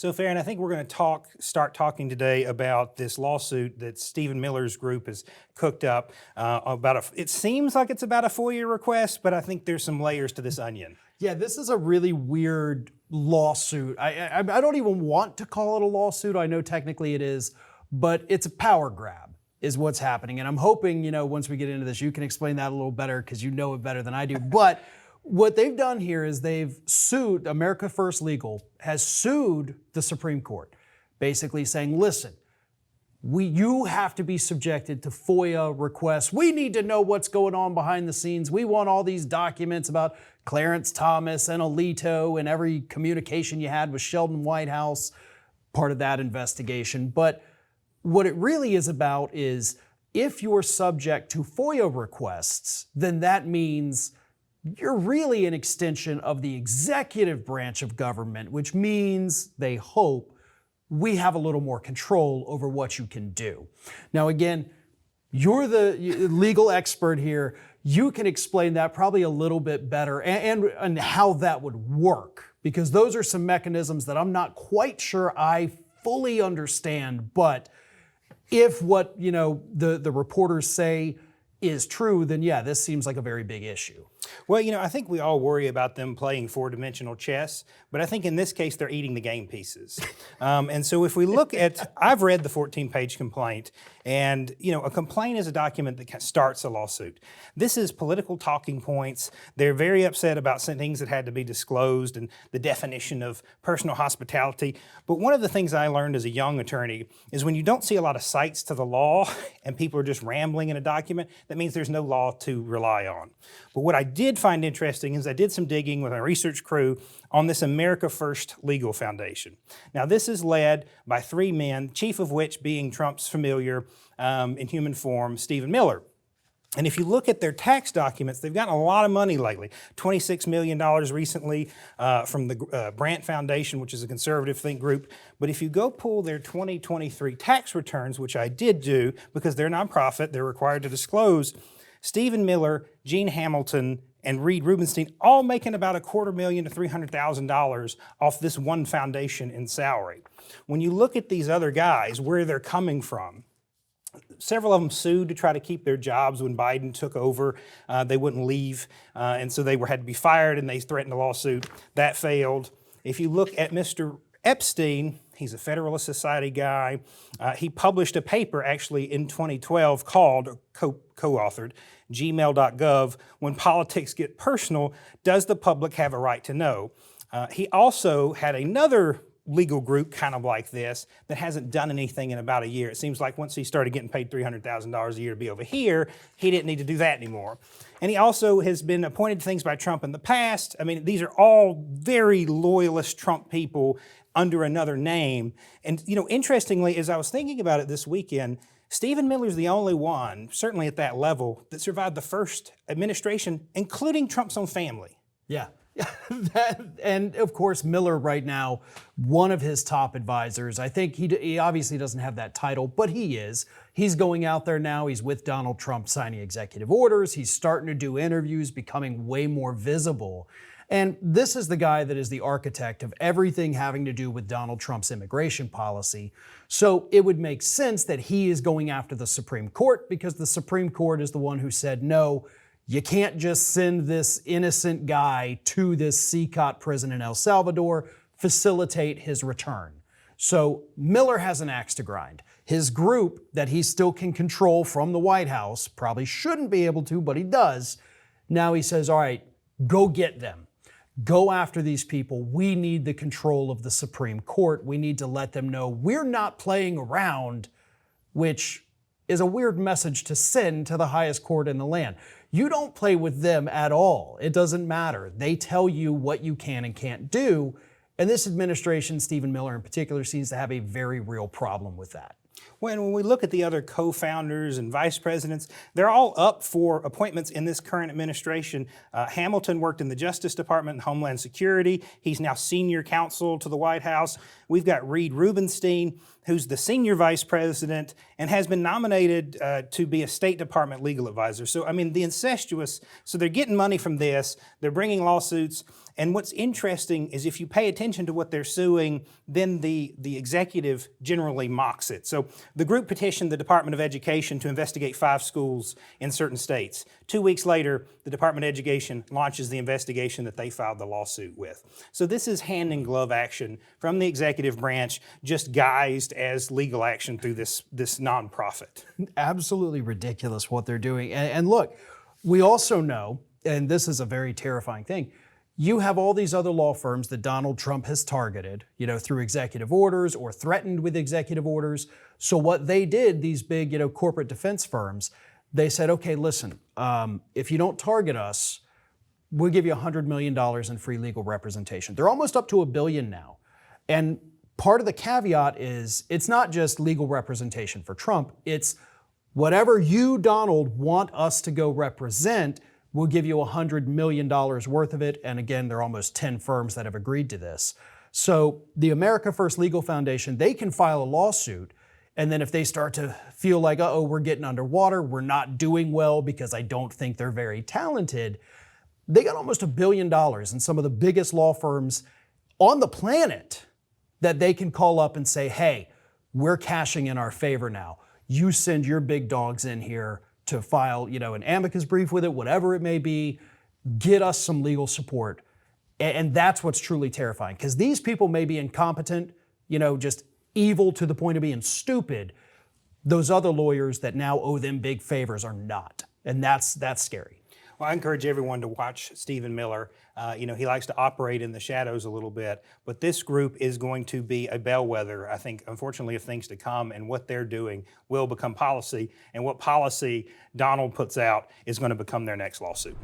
So, Farron, I think we're going to start talking today about this lawsuit that Stephen Miller's group has cooked up it seems like it's about a FOIA request, but I think there's some layers to this onion. Yeah, this is a really weird lawsuit. I don't even want to call it a lawsuit. I know technically it is, but it's a power grab is what's happening. And I'm hoping, once we get into this, you can explain that a little better because you know it better than I do. But what they've done here is they've sued, America First Legal has sued the Supreme Court, basically saying, listen, you have to be subjected to FOIA requests. We need to know what's going on behind the scenes. We want all these documents about Clarence Thomas and Alito and every communication you had with Sheldon Whitehouse, part of that investigation. But what it really is about is if you're subject to FOIA requests, then that means you're really an extension of the executive branch of government, which means they hope we have a little more control over what you can do. Now, again, you're the legal expert here. You can explain that probably a little bit better and how that would work, because those are some mechanisms that I'm not quite sure I fully understand. But if what the reporters say is true, then yeah, this seems like a very big issue. Well, I think we all worry about them playing four-dimensional chess, but I think in this case they're eating the game pieces. And so if we look at, I've read the 14-page complaint, and a complaint is a document that starts a lawsuit. This is political talking points. They're very upset about some things that had to be disclosed and the definition of personal hospitality. But one of the things I learned as a young attorney is when you don't see a lot of cites to the law and people are just rambling in a document, that means there's no law to rely on. But what I did find interesting is I did some digging with my research crew on this America First Legal Foundation. Now, this is led by three men, chief of which being Trump's familiar in human form, Stephen Miller. And if you look at their tax documents, they've gotten a lot of money lately, $26 million recently from the Brandt Foundation, which is a conservative think group. But if you go pull their 2023 tax returns, which I did do because they're a nonprofit, they're required to disclose, Stephen Miller, Gene Hamilton, and Reed Rubenstein all making about $250,000 to $300,000 off this one foundation in salary. When you look at these other guys, where they're coming from, several of them sued to try to keep their jobs when Biden took over. They wouldn't leave, and so they had to be fired, and they threatened a lawsuit. That failed. If you look at Mr. Epstein, he's a Federalist Society guy. He published a paper actually in 2012 called, co-authored, gmail.gov, When Politics Get Personal, Does the Public Have a Right to Know? He also had another legal group kind of like this that hasn't done anything in about a year. It seems like once he started getting paid $300,000 a year to be over here, he didn't need to do that anymore. And he also has been appointed to things by Trump in the past. I mean, these are all very loyalist Trump people under another name. And, interestingly, as I was thinking about it this weekend, Stephen Miller's the only one, certainly at that level, that survived the first administration, including Trump's own family. Yeah. And of course, Miller right now, one of his top advisors, I think he obviously doesn't have that title, but he is. He's going out there now. He's with Donald Trump signing executive orders. He's starting to do interviews, becoming way more visible. And this is the guy that is the architect of everything having to do with Donald Trump's immigration policy. So it would make sense that he is going after the Supreme Court because the Supreme Court is the one who said, no, you can't just send this innocent guy to this CECOT prison in El Salvador, facilitate his return. So Miller has an axe to grind. His group that he still can control from the White House, probably shouldn't be able to, but he does. Now he says, all right, go get them. Go after these people. We need the control of the Supreme Court. We need to let them know we're not playing around, which is a weird message to send to the highest court in the land. You don't play with them at all. It doesn't matter. They tell you what you can and can't do. And this administration, Stephen Miller in particular, seems to have a very real problem with that. When we look at the other co-founders and vice presidents, they're all up for appointments in this current administration. Hamilton worked in the Justice Department and Homeland Security. He's now senior counsel to the White House. We've got Reed Rubenstein, who's the senior vice president and has been nominated to be a State Department legal advisor. So, I mean, the incestuous, so they're getting money from this, they're bringing lawsuits, And what's interesting is if you pay attention to what they're suing, then the executive generally mocks it. So the group petitioned the Department of Education to investigate 5 schools in certain states. 2 weeks later, the Department of Education launches the investigation that they filed the lawsuit with. So this is hand-in-glove action from the executive branch, just guised as legal action through this nonprofit. Absolutely ridiculous what they're doing. And look, we also know, and this is a very terrifying thing, you have all these other law firms that Donald Trump has targeted, through executive orders or threatened with executive orders. So what they did, these big, corporate defense firms, they said, okay, listen, if you don't target us, we'll give you $100 million in free legal representation. They're almost up to $1 billion now. And part of the caveat is it's not just legal representation for Trump, it's whatever you, Donald, want us to go represent, we'll give you $100 million worth of it. And again, there are almost 10 firms that have agreed to this. So the America First Legal Foundation, they can file a lawsuit. And then if they start to feel like, uh-oh, we're getting underwater, we're not doing well because I don't think they're very talented, they got almost $1 billion in some of the biggest law firms on the planet that they can call up and say, hey, we're cashing in our favor now. You send your big dogs in here to file, an amicus brief with it, whatever it may be, get us some legal support. And that's what's truly terrifying, because these people may be incompetent, just evil to the point of being stupid. Those other lawyers that now owe them big favors are not. And that's scary. Well, I encourage everyone to watch Stephen Miller. He likes to operate in the shadows a little bit, but this group is going to be a bellwether, I think, unfortunately, of things to come, and what they're doing will become policy, and what policy Donald puts out is going to become their next lawsuit.